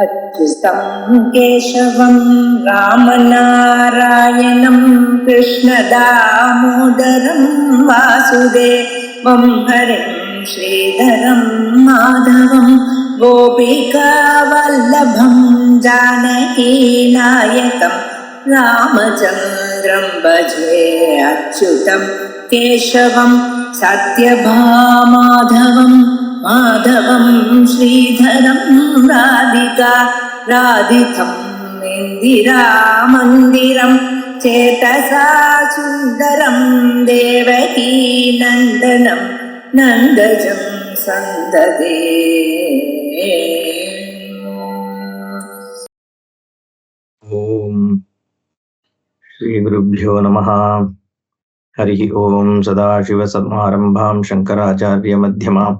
अच्युतं केशवं रामनारायणं कृष्णदामोदरं वासुदेवं हरिं श्रीधरं माधवं गोपिकावल्लभं जानकीनायकं रामचन्द्रं भजे अच्युतं केशवं सत्यभामाधवं माधवं श्रीधरं राधिका राधितं इन्दिरामन्दिरं चेतसा सुन्दरं देवकी नन्दनं नन्दजं सन्ददे. ओम श्री गुरुभ्यो नमः. हरि ओम. सदाशिवसमारंभां शंकराचार्य मध्यमाम्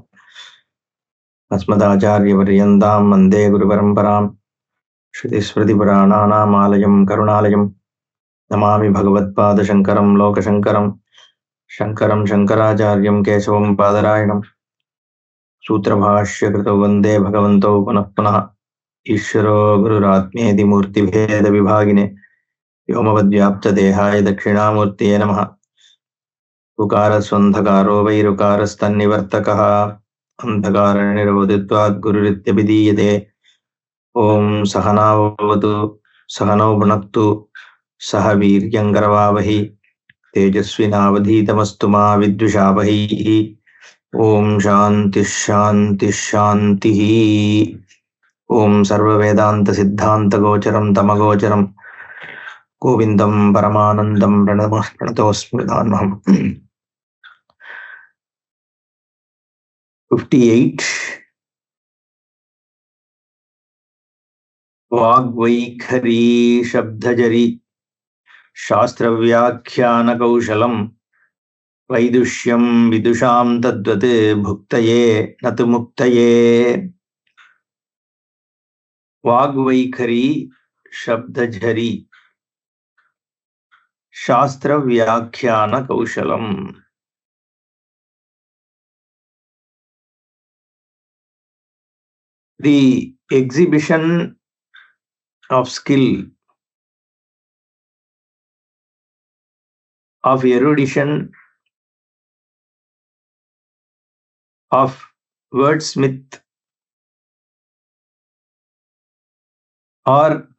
अस्मदाचार्यपर्यन्तां वन्दे गुरुपरम्परां. श्रुतिस्मृतिपुराणानामालयं करुणालयं नमामि भगवत्पादशङ्करं लोकशङ्करं. शङ्करं शङ्कराचार्यं केशवं बादरायणं सूत्रभाष्यकृतौ वन्दे भगवन्तौ पुनः पुनः. ईश्वरो गुरुरात्मेति मूर्तिभेदविभागिने व्योमवद्व्याप्तदेहाय दक्षिणामूर्तये नमः. उकारस्वन्धकारो वैरुकारस्तन्निवर्तकः अन्धकारनिरोधित्वात् गुरुरित्यभिधीयते. ओम सहनावतु सहनौ भुनक्तु सह वीर्यङ्करवावहै तेजस्विनावधीतमस्तु मा विद्विषावहैः. ओम शान्तिः शान्तिः शान्तिः. ओम सर्ववेदान्तसिद्धान्तगोचरं तमगोचरं गोविन्दं परमानन्दं प्रणतोऽस्मि दान्वहम्. 58 वाग्वैखरी शब्दजरी शास्त्रव्याख्यानकौशलं वैदुष्यं विदुषां तद्वत् भुक्तये न तु मुक्तये. वाग्वैखरी शब्दझरी शास्त्रव्याख्यानकौशलम्. The exhibition of skill, of erudition, of wordsmith, or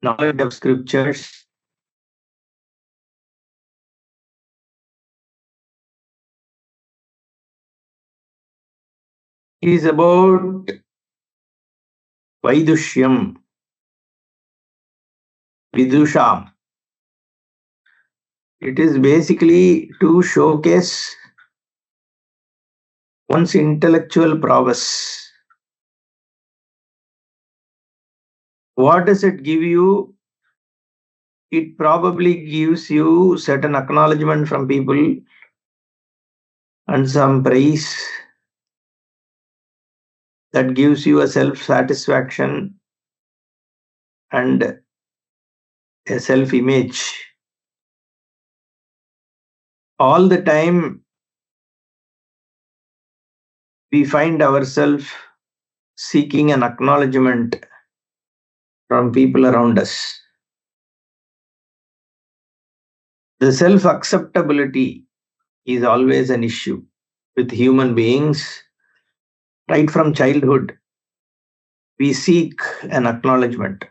knowledge of scriptures is about Vaidushyam, Vidusham. It is basically to showcase one's intellectual prowess. What does it give you? It probably gives you certain acknowledgement from people and some praise that gives you a self-satisfaction and a self-image. All the time we find ourselves seeking an acknowledgement from people around us. The self-acceptability is always an issue with human beings. Right from childhood, we seek an acknowledgement.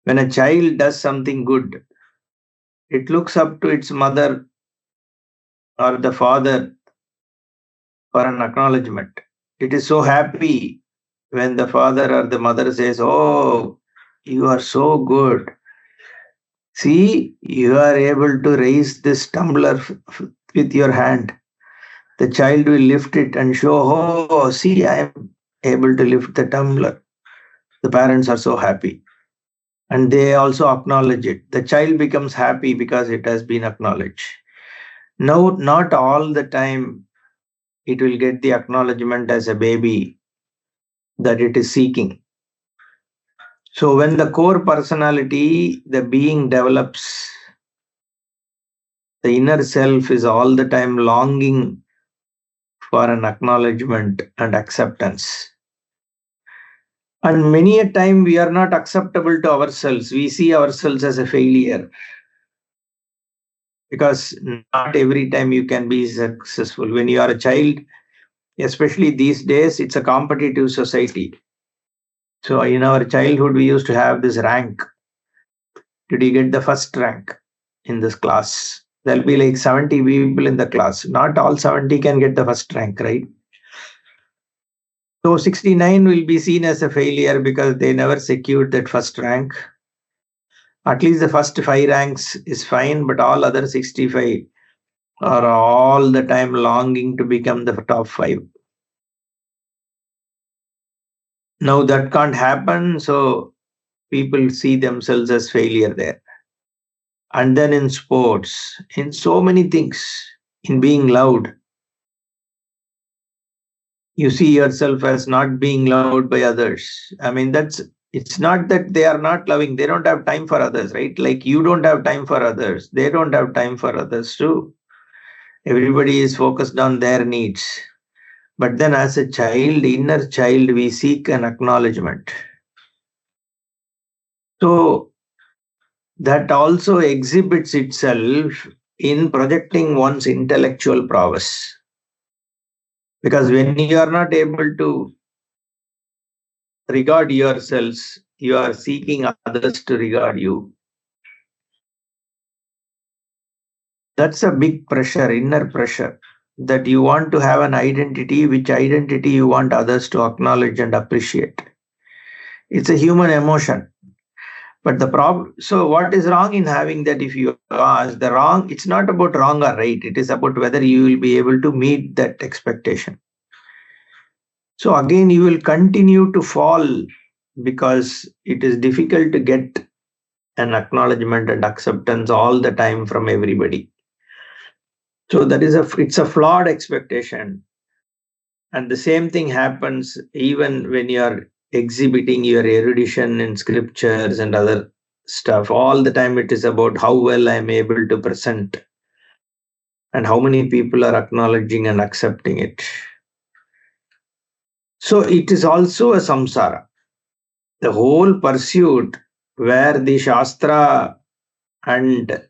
When a child does something good, it looks up to its mother or the father for an acknowledgement. It is so happy when the father or the mother says, "Oh, you are so good. See, you are able to raise this tumbler with your hand." The child will lift it and show, "Oh, see, I am able to lift the tumbler." The parents are so happy. And they also acknowledge it. The child becomes happy because it has been acknowledged. No, not all the time it will get the acknowledgement as a baby that it is seeking. So when the core personality, the being develops, the inner self is all the time longing for an acknowledgement and acceptance. And many a time we are not acceptable to ourselves. We see ourselves as a failure because not every time you can be successful. When you are a child, especially these days, it's a competitive society. So in our childhood, we used to have this rank. Did you get the first rank in this class? There'll be like 70 people in the class. Not all 70 can get the first rank, right? So 69 will be seen as a failure because they never secured that first rank. At least the first 5 ranks is fine, but all other 65 are all the time longing to become the top 5. Now that can't happen, so people see themselves as failure there. And then in sports, in so many things, in being loved, you see yourself as not being loved by others. I mean, it's not that they are not loving, they don't have time for others, right? Like you don't have time for others, they don't have time for others too. Everybody is focused on their needs. But then as a child, inner child, we seek an acknowledgement. So that also exhibits itself in projecting one's intellectual prowess. Because when you are not able to regard yourselves, you are seeking others to regard you. That's a big pressure, inner pressure, that you want to have an identity, which identity you want others to acknowledge and appreciate. It's a human emotion. But the problem, so what is wrong in having that? If you ask the wrong, it's not about wrong or right. It is about whether you will be able to meet that expectation. So again, you will continue to fall because it is difficult to get an acknowledgement and acceptance all the time from everybody. So it's a flawed expectation. And the same thing happens even when you are exhibiting your erudition in scriptures and other stuff. All the time it is about how well I am able to present and how many people are acknowledging and accepting it. So it is also a samsara. The whole pursuit where the Shastra and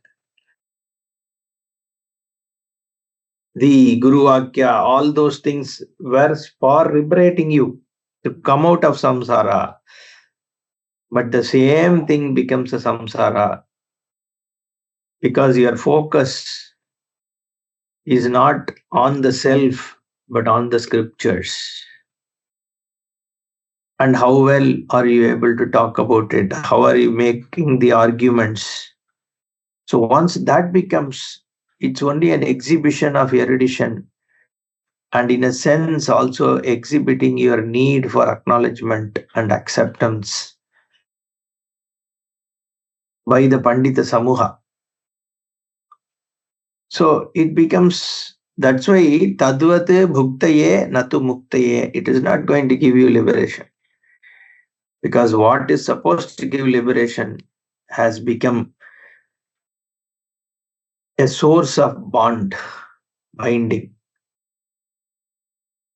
the Guru Vakya, all those things were for liberating you to come out of samsara. But the same thing becomes a samsara because your focus is not on the self but on the scriptures. And how well are you able to talk about it? How are you making the arguments? So once that becomes, it's only an exhibition of erudition, and in a sense also exhibiting your need for acknowledgement and acceptance by the Pandita Samuha. So it becomes, that's why Tadvate Bhuktaye Natu Muktaye, it is not going to give you liberation. Because what is supposed to give liberation has become a source of binding.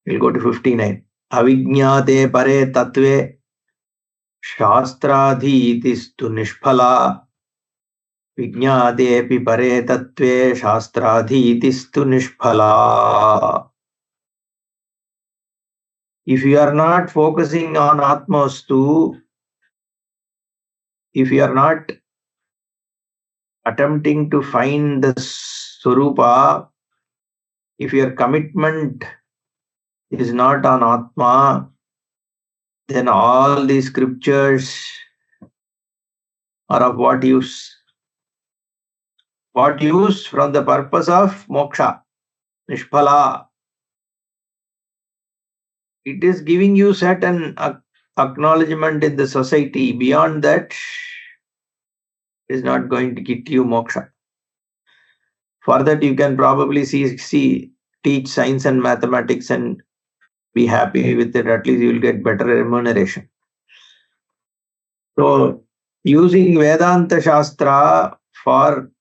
We'll go to 59. Avijñāte pare tatve shastradhitistu nishphala. Vijñātepi pare tatve shastradhitistu nishphala. If you are not focusing on Atmastu, if you are not attempting to find the Swarupa, if your commitment is not on Atma, then all these scriptures are of what use? What use from the purpose of moksha? Nishphala. It is giving you certain acknowledgement in the society. Beyond that, it is not going to get you moksha. For that, you can probably teach science and mathematics and be happy with it. At least you will get better remuneration. So, using Vedanta Shastra for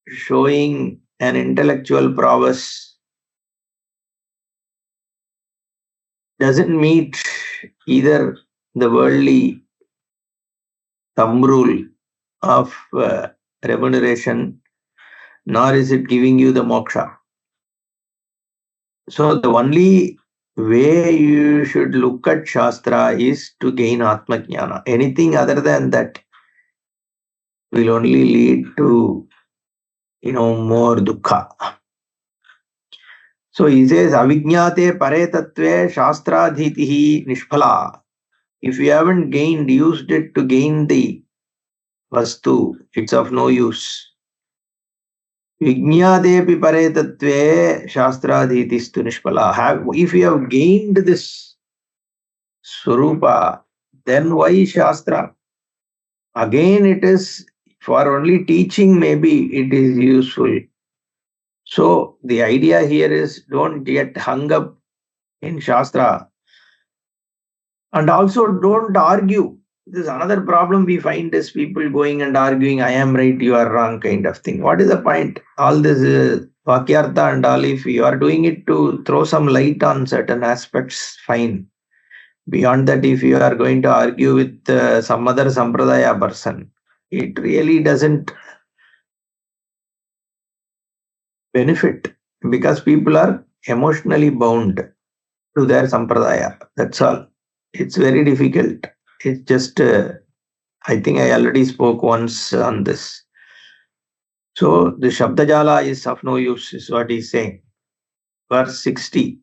showing an intellectual prowess doesn't meet either the worldly thumb rule of remuneration, nor is it giving you the moksha. So the only way you should look at Shastra is to gain Atma Jnana. Anything other than that will only lead to, more dukkha. So he says, avijñāte pare tattve shastradhitihi nishphala. If you haven't used it to gain the vastu, it's of no use. Vijñātepi pare tattve shastradhitistu nishphala. If you have gained this Swarupa, then why Shastra? Again, it is for only teaching, maybe it is useful. So the idea here is don't get hung up in Shastra. And also don't argue. This is another problem we find is people going and arguing, I am right, you are wrong kind of thing. What is the point? All this Vakyartha and all, if you are doing it to throw some light on certain aspects, fine. Beyond that, if you are going to argue with some other Sampradaya person, it really doesn't benefit because people are emotionally bound to their Sampradaya. That's all. It's very difficult. It's just, I think I already spoke once on this. So the Shabdajala is of no use, is what he's saying. Verse 60.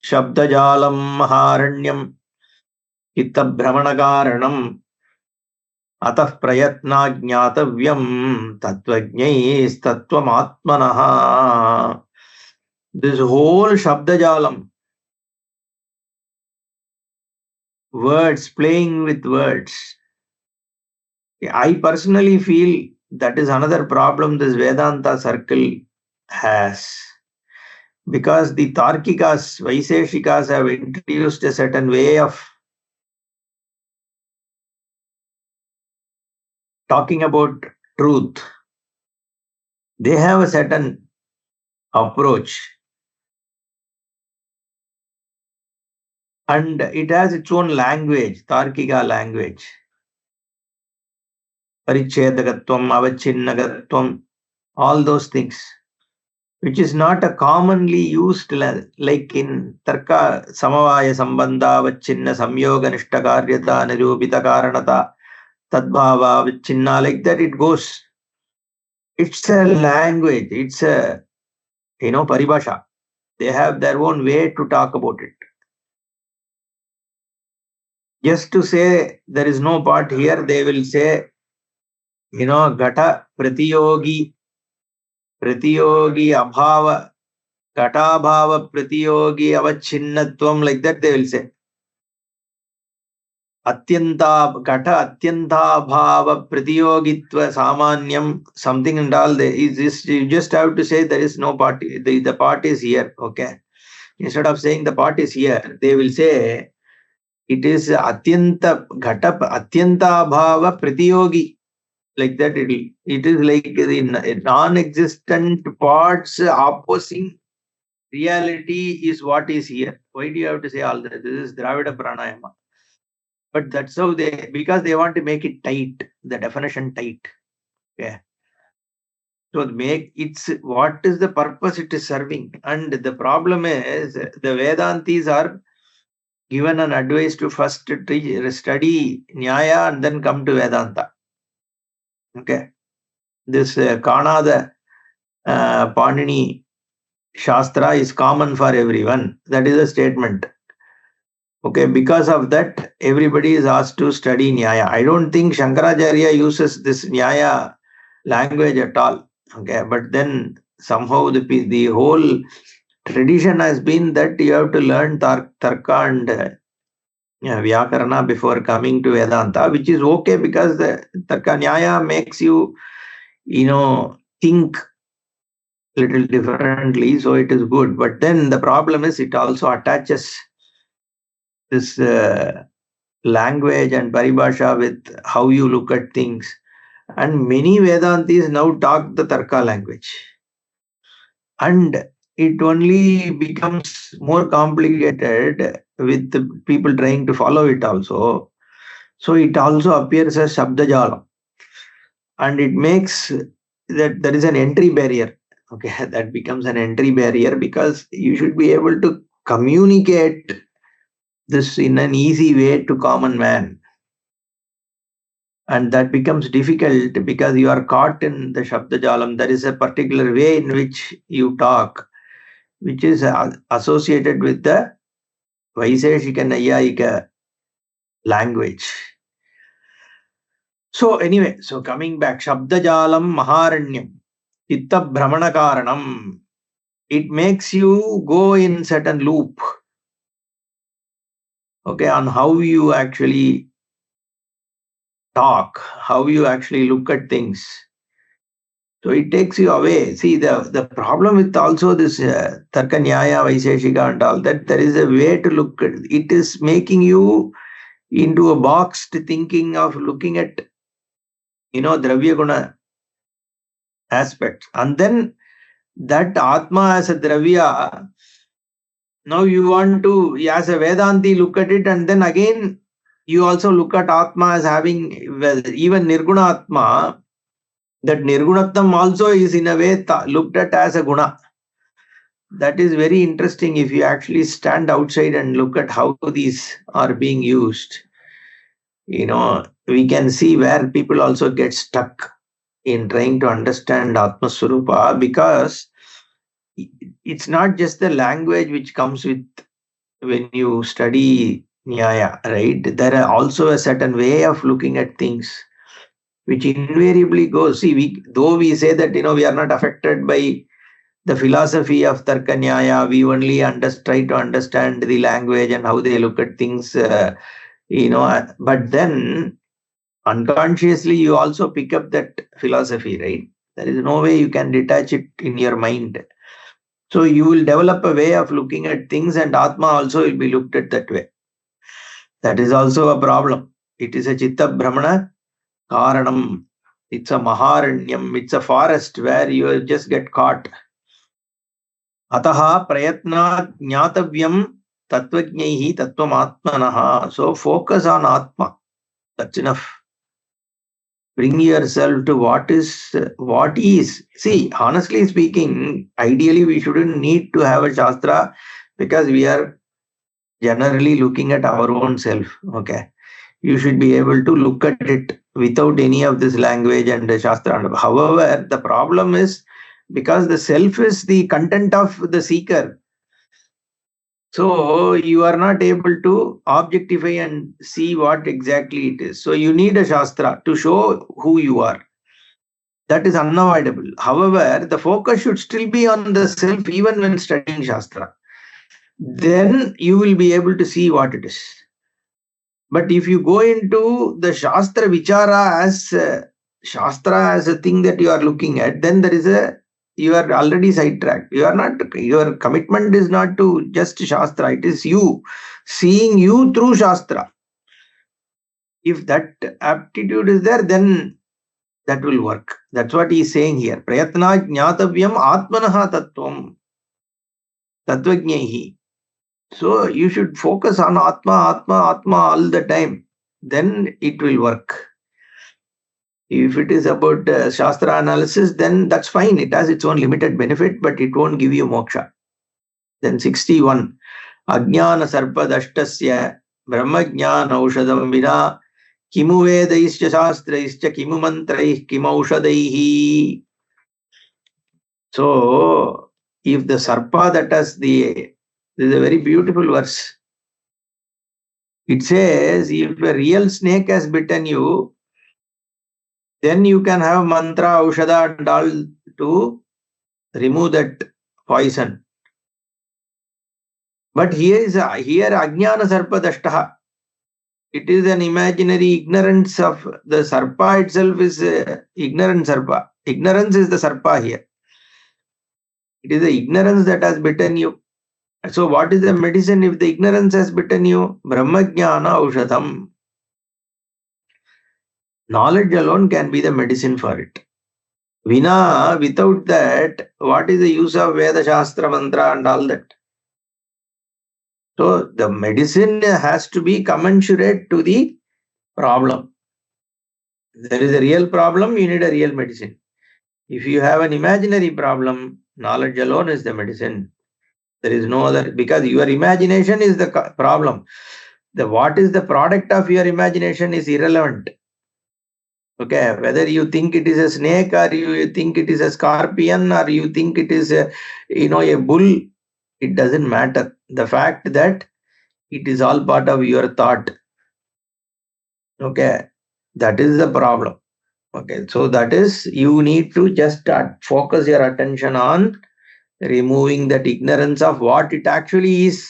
Shabdajalam maharanyam chitta brahmanakaranam atah prayatna jnatavyam tattvajñais tattvam atmanaha. This whole Shabdajalam, words, playing with words. I personally feel that is another problem this Vedanta circle has. Because the Tarkikas, Vaiseshikas have introduced a certain way of talking about truth. They have a certain approach. And it has its own language, Tarkika language. Parichedagatvam, Avachinnagattvam, all those things, which is not a commonly used like in Tarka, Samavaya Sambandha, Avachinna, Samyoga Nishtakaryata, Nirupita Karanata, Tadbhava, Avachinna, like that it goes. It's a language, it's a, paribhasha. They have their own way to talk about it. Just to say there is no part here, they will say, Gata Pratiyogi Abhava, Gatabhava Pratiyogi Avachinnatvam, like that they will say. Gata Atyanta Bhava Pratiyogitva Samanyam, something and all. You just have to say there is no part, the part is here, okay? Instead of saying the part is here, they will say it is Atyanta Bhava Pratiyogi. Like that it is like the non-existent parts opposing reality is what is here. Why do you have to say all that? This is Dravida Pranayama. But that's how because they want to make it tight, the definition tight. Okay. So what is the purpose it is serving? And the problem is the Vedantis are given an advice to first study Nyaya and then come to Vedanta. Okay. This Kanada Panini Shastra is common for everyone. That is a statement. Okay, because of that, everybody is asked to study Nyaya. I don't think Shankaracharya uses this Nyaya language at all. Okay, but then somehow the whole tradition has been that you have to learn Tarka and Vyakarana before coming to Vedanta, which is okay because the Tarka Nyaya makes you, think little differently, so it is good. But then the problem is it also attaches this language and paribhasha with how you look at things. And many Vedantis now talk the Tarka language. And it only becomes more complicated with the people trying to follow it also. So it also appears as Shabdajalam. And it makes that there is an entry barrier. Okay, that becomes an entry barrier because you should be able to communicate this in an easy way to common man. And that becomes difficult because you are caught in the Shabdajalam. There is a particular way in which you talk, which is associated with the Vaiseshika Nayayika language. So anyway, so coming back, Shabdajalam Maharanyam, Chitta Brahmana Karanam. It makes you go in certain loop, okay, on how you actually talk, how you actually look at things. So it takes you away. See, the problem with also this Tarka Nyaya, Vaiseshika and all that, there is a way to look at it. It is making you into a boxed thinking of looking at, Dravya Guna aspects. And then that Atma as a Dravya, now you want to, as a Vedanti, look at it, and then again, you also look at Atma as having, well, even Nirguna Atma, that Nirgunattam also is in a way looked at as a Guna. That is very interesting if you actually stand outside and look at how these are being used. We can see where people also get stuck in trying to understand Atma Swarupa, because it's not just the language which comes with when you study Nyaya, right? There are also a certain way of looking at things which invariably goes. See, though we say that we are not affected by the philosophy of Tarka Nyaya, we only try to understand the language and how they look at things, but then unconsciously you also pick up that philosophy, right? There is no way you can detach it in your mind. So you will develop a way of looking at things, and Atma also will be looked at that way. That is also a problem. It is a Chitta Brahmana Karanam. It's a Maharanyam. It's a forest where you just get caught. Ataha prayatna jnatavyam tattvajnaihi tattvamatmanaha. So focus on Atma. That's enough. Bring yourself to what is. See, honestly speaking, ideally we shouldn't need to have a Shastra, because we are generally looking at our own self. Okay. You should be able to look at it without any of this language and the Shastra. However, the problem is because the self is the content of the seeker. So you are not able to objectify and see what exactly it is. So you need a Shastra to show who you are. That is unavoidable. However, the focus should still be on the self even when studying Shastra. Then you will be able to see what it is. But if you go into the Shastra Vichara as Shastra as a thing that you are looking at, then you are already sidetracked. Your commitment is not to just Shastra, it is you seeing you through Shastra. If that aptitude is there, then that will work. That's what he is saying here. Prayatna jnatavyam atmanaha tattvam tattvajnaihi. So you should focus on Atma all the time. Then it will work. If it is about Shastra analysis, then that's fine. It has its own limited benefit, but it won't give you moksha. Then 61. Ajnana sarpa dashtasya brahma jnana aushadam vina kimu vedaischa shastraischa kimu mantraih kimaushadaihi. So, if the sarpa that has this is a very beautiful verse. It says, if a real snake has bitten you, then you can have mantra, aushada and all to remove that poison. But here ajnana sarpa dashtaha. It is an imaginary ignorance of the sarpa itself is ignorant sarpa. Ignorance is the sarpa here. It is the ignorance that has bitten you. So what is the medicine if the ignorance has bitten you? Brahmajnana aushadam. Knowledge alone can be the medicine for it. Without that, what is the use of Veda, Shastra, Mantra and all that? So the medicine has to be commensurate to the problem. There is a real problem, you need a real medicine. If you have an imaginary problem, knowledge alone is the medicine. There is no other, because your imagination is the problem. What is the product of your imagination is irrelevant. Okay, whether you think it is a snake, or you think it is a scorpion, or you think it is a bull, it doesn't matter. The fact that it is all part of your thought. Okay, that is the problem. Okay, so that is, you need to just focus your attention on removing that ignorance of what it actually is.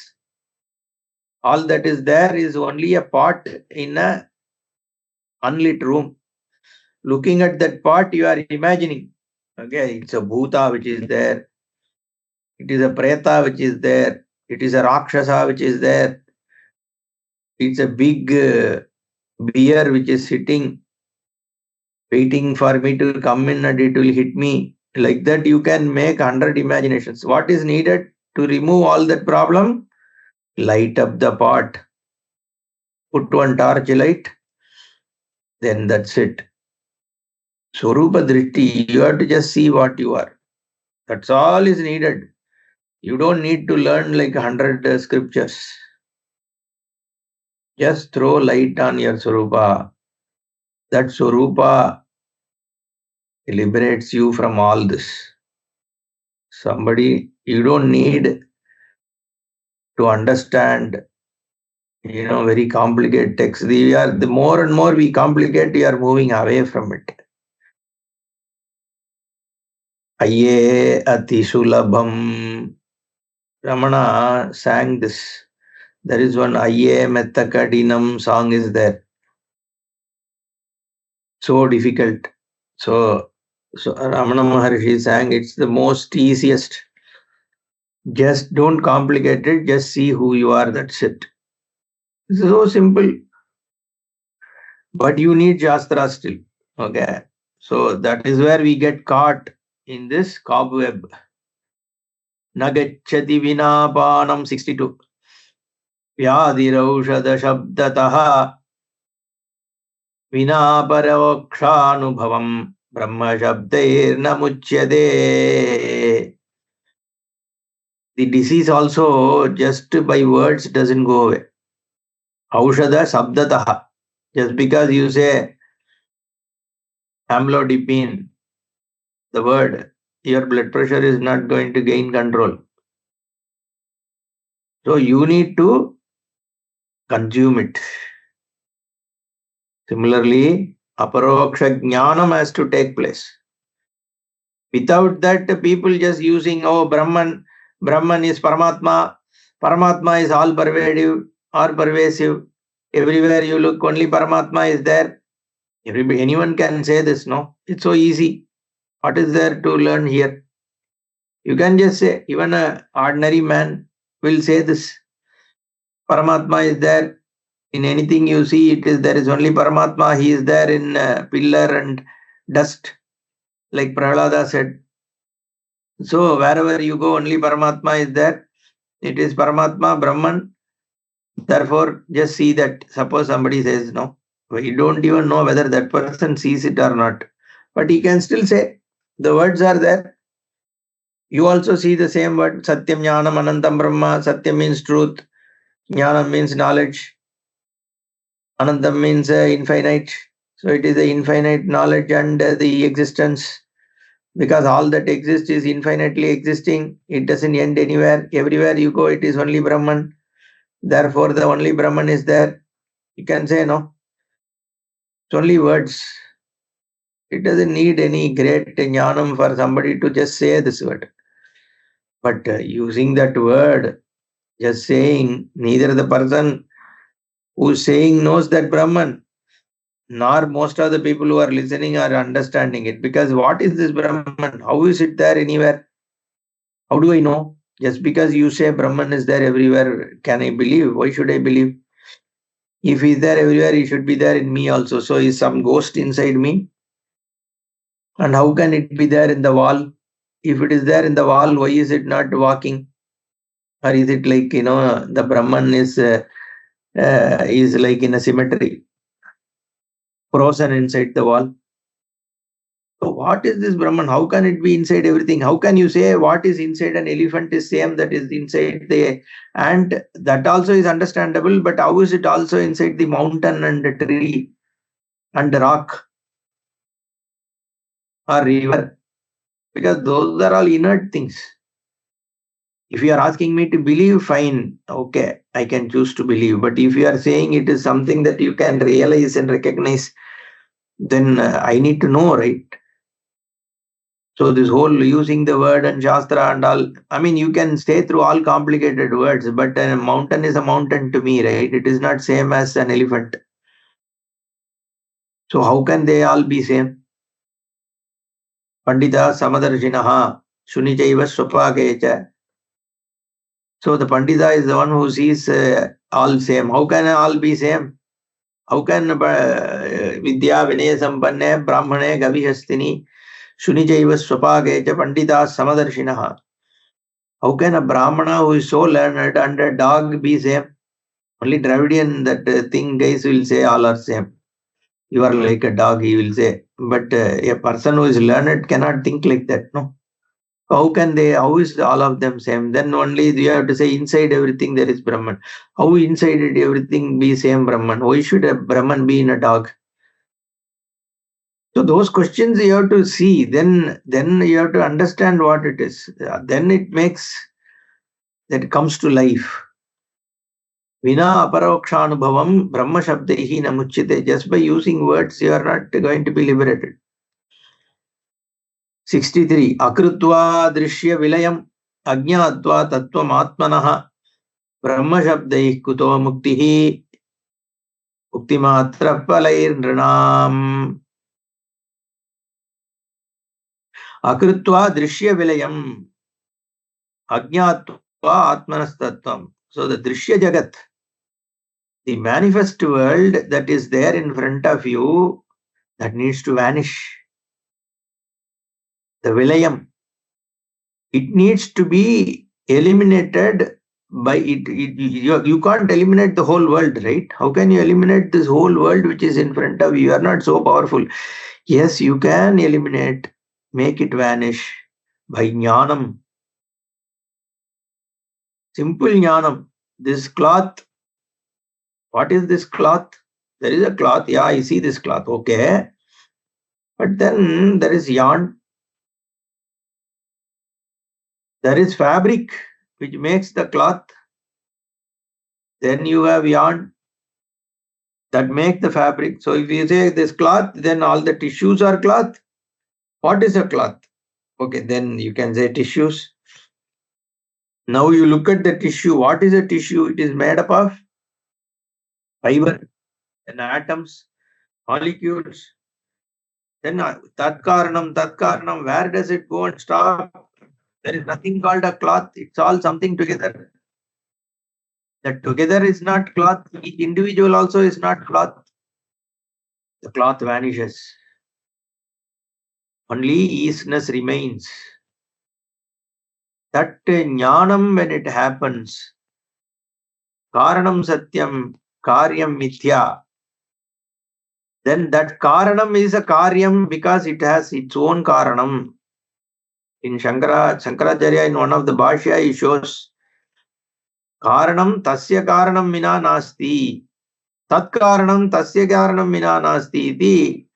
All that is there is only a pot in a unlit room. Looking at that pot, you are imagining. Okay, it's a bhuta which is there. It is a preta which is there. It is a rakshasa which is there. It's a big bear which is sitting, waiting for me to come in and it will hit me. Like that, you can make 100 imaginations. What is needed to remove all that problem? Light up the pot. Put one torch light. Then that's it. Swarupa Drishti, you have to just see what you are. That's all is needed. You don't need to learn like 100 scriptures. Just throw light on your Swarupa. That Swarupa liberates you from all this. You don't need to understand, very complicated text. The more and more we complicate, we are moving away from it. Aye Atisulabham. Ramana sang this. There is one Aye Mettakadinam song is there. So difficult. So Ramana Maharshi sang, it's the most easiest. Just don't complicate it, just see who you are, that's it. It's so simple. But you need Shastra still. Okay. So that is where we get caught in this cobweb. Nagachati vinapanam 62. Vyadiraushada shabdataha vinaparokshanubhavam brahma shabdair namuchyade. The disease also just by words doesn't go away. Aushada sabdataha. Just because you say amlodipine, the word, your blood pressure is not going to gain control. So you need to consume it. Similarly, aparoksha jnanam has to take place. Without that, people just using, Brahman is Paramatma, Paramatma is all pervasive or pervasive. Everywhere you look, only Paramatma is there. Anyone can say this, no? It's so easy. What is there to learn here? You can just say, even an ordinary man will say this. Paramatma is there. In anything you see, there is only Paramatma. He is there in pillar and dust, like Prahlada said. So wherever you go, only Paramatma is there. It is Paramatma, Brahman. Therefore, just see that. Suppose somebody says no, we don't even know whether that person sees it or not. But he can still say, the words are there. You also see the same word, Satyam Jnanam Anantam Brahma. Satyam means truth. Jnanam means knowledge. Anantam means infinite. So it is the infinite knowledge and the existence. Because all that exists is infinitely existing. It doesn't end anywhere. Everywhere you go, it is only Brahman. Therefore, the only Brahman is there. You can say no. It's only words. It doesn't need any great jnanam for somebody to just say this word. But using that word, just saying, neither the person who's saying knows that Brahman, nor most of the people who are listening are understanding it. Because what is this Brahman? How is it there anywhere? How do I know? Just because you say Brahman is there everywhere, can I believe? Why should I believe? If he's there everywhere, he should be there in me also. So is some ghost inside me? And how can it be there in the wall? If it is there in the wall, why is it not walking? Or is it like, the Brahman is like in a cemetery, frozen inside the wall? So what is this Brahman? How can it be inside everything? How can you say what is inside an elephant is same that is inside the ant? That also is understandable, but how is it also inside the mountain and the tree and the rock or river? Because those are all inert things. If you are asking me to believe, fine, okay, I can choose to believe. But if you are saying it is something that you can realize and recognize, then I need to know, right? So this whole using the word and Shastra and all, I mean, you can stay through all complicated words, but a mountain is a mountain to me, right? It is not same as an elephant. So how can they all be same? Pandita Samadarshinaha Shunichaiva Swapakecha. So the Pandita is the one who sees all same. How can all be same? How can Vidya Vinaya Sampanne Brahmane Gavihastini Shunichaiva Swapakecha Pandita Samadarshinaha. How can a Brahmana who is so learned and a dog be same? Only Dravidian that thing guys will say all are same. You are like a dog, he will say. But a person who is learned cannot think like that, no? How can they, how is all of them same? Then only you have to say inside everything there is Brahman. How inside it everything be same Brahman? Why should a Brahman be in a dog? So those questions you have to see, then you have to understand what it is. Then it makes, that comes to life. Vina aparokshanubhavam brahma shabdaihi namuchyate. Just by using words, you are not going to be liberated. 63. Akrutva drishya vilayam ajñatva tattvam atmanaha brahma shabdaih kuto muktihi muktimatra palair nrinam. Akrutva drishya vilayam ajñatva atmanas tattvam. So the drishya jagat, the manifest world that is there in front of you, that needs to vanish. The vilayam, it needs to be eliminated by it. You can't eliminate the whole world, right? How can you eliminate this whole world which is in front of you? You are not so powerful. Yes, you can eliminate, make it vanish by jnanam. Simple jnanam. This cloth, what is this cloth? There is a cloth. Yeah, I see this cloth. Okay. But then there is yarn. There is fabric which makes the cloth. Then you have yarn that make the fabric. So if you say this cloth, then all the tissues are cloth. What is a cloth? Okay, then you can say tissues. Now you look at the tissue. What is a tissue? It is made up of fiber and atoms, molecules. Then tatkaranam, where does it go and stop? There is nothing called a cloth. It's all something together. That together is not cloth. Each individual also is not cloth. The cloth vanishes. Only isness remains. That jnanam, when it happens, karanam satyam, karyam mithya, then that karanam is a karyam because it has its own karanam. In Shankaracharya, in one of the Bhashya, he shows karanam tasya karanam mina nasti, tat karanam tasya karanam mina nasti iti.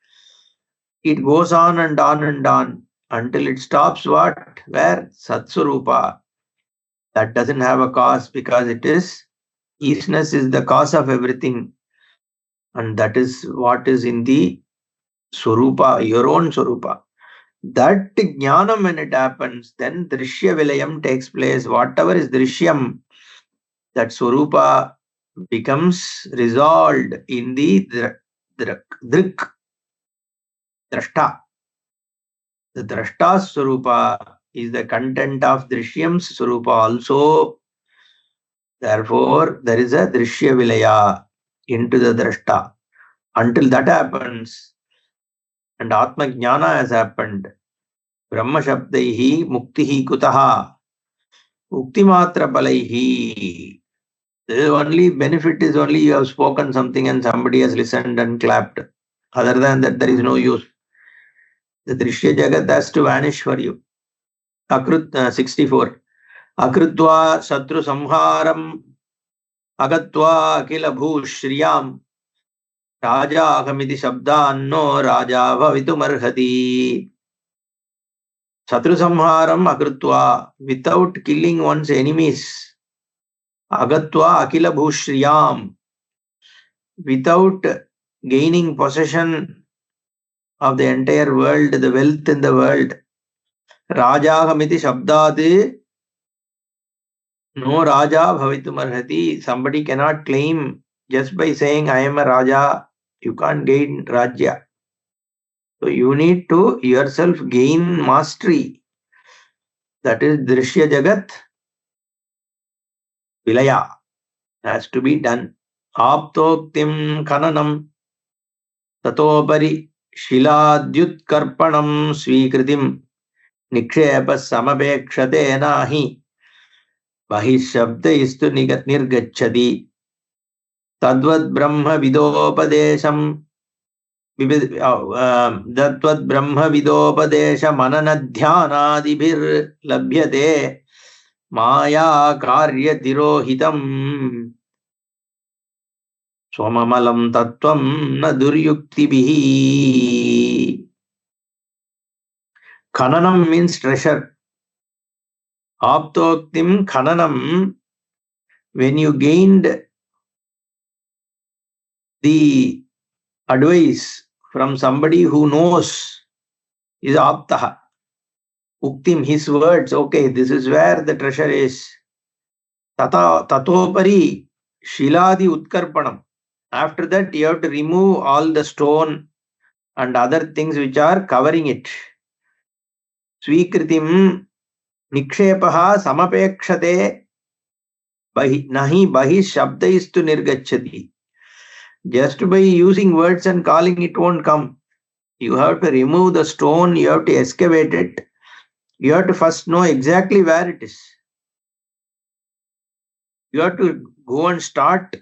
It goes on and on and on until it stops what? Where? Satsvarupa. That doesn't have a cause because it is, isness is the cause of everything. And that is what is in the Swarupa, your own Swarupa. That jnanam, when it happens, then drishya vilayam takes place. Whatever is drishyam, that Swarupa becomes resolved in the drik, drashta. The drashta's Swarupa is the content of drishyam's Swarupa also. Therefore, there is a drishya vilaya into the drashta. Until that happens, and Atma Jnana has happened, Brahma Shabdaihi Muktihi Kutaha. Uktimatra palaihi. The only benefit is only you have spoken something and somebody has listened and clapped. Other than that, there is no use. The Drishya Jagat has to vanish for you. 64. Akrutva Satru Samharam Agatva Akila Bhushriyam Raja Ahamiti Shabda Anno Raja Bhavitumarhati. Satru Samharam Akrutva, without killing one's enemies. Agatva Akila Bhushriyam, without gaining possession of the entire world, the wealth in the world. Rajahamiti Shabdad, no Raja Bhavitumarhati. Somebody cannot claim just by saying I am a Raja, you can't gain Rajya. So you need to yourself gain mastery. That is Drishya Jagat Vilaya. Has to be done. Aptoktim Kananam Tatopari Shiladyutkarpanam Swikritim Nikshepa Samapekshate Nahi Bahishabda istu nirgachadi Tadvad Brahma Vidopadesham Dadvad Brahma Vidopadesha Mananadhyanadibhir Labhyate Maya Karya Tirohitam Swamamalam Tattvam na Duryuktibihi. Khananam means treasure. Aptoktim Khananam, when you gained the advice from somebody who knows, is Aptaha. Uktim, his words, okay, this is where the treasure is. Tatopari Shiladi Utkarpanam. After that, you have to remove all the stone and other things which are covering it. Swikritim Nikshepaha Samapekshate Nahi Bahi Shabdaistu Nirgachati. Just by using words and calling, it won't come. You have to remove the stone, you have to excavate it. You have to first know exactly where it is. You have to go and start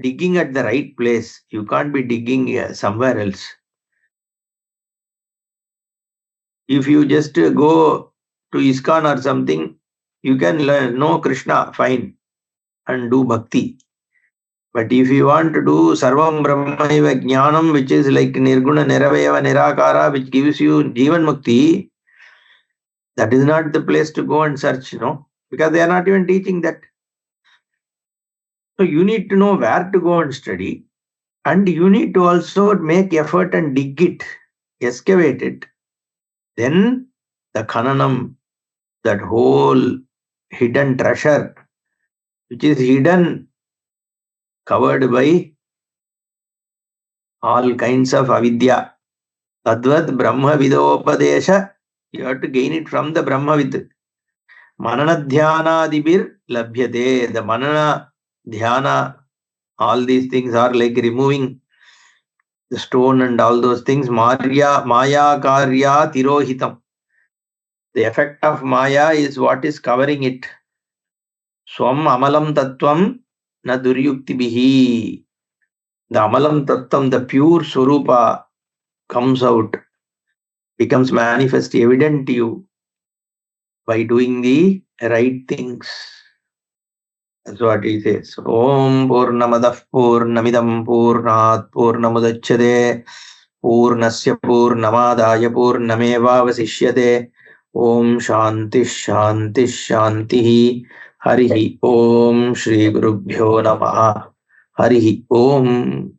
digging at the right place. You can't be digging somewhere else. If you just go to ISKCON or something, you can know Krishna fine and do bhakti. But if you want to do Sarvam Brahmaiva Jnanam, which is like Nirguna Niravayava Nirakara, which gives you Jivan Mukti, that is not the place to go and search, no? Because they are not even teaching that. So you need to know where to go and study. And you need to also make effort and dig it, excavate it. Then the Khananam, that whole hidden treasure, which is hidden, covered by all kinds of avidya. Tadvad Brahma Vidopadesha, you have to gain it from the Brahmavid. Mananadhyanadibhir labhyate. The Manana, Dhyana, all these things are like removing the stone and all those things. Maya Karya Tirohitam. The effect of Maya is what is covering it. Swam Amalam Tattvam na Duryuktibihi. The Amalam Tattvam, the pure Swarupa, comes out, becomes manifest, evident to you by doing the right things. That's what he says. Om Purnamadah Purnamidam Purnat Purnamudachyate Purnasya Purnamadaya Purnameva Vasishyate. Om Shanti Shanti Shanti. Harihi Om Shri Gurubhyo Namaha. Harihi Om.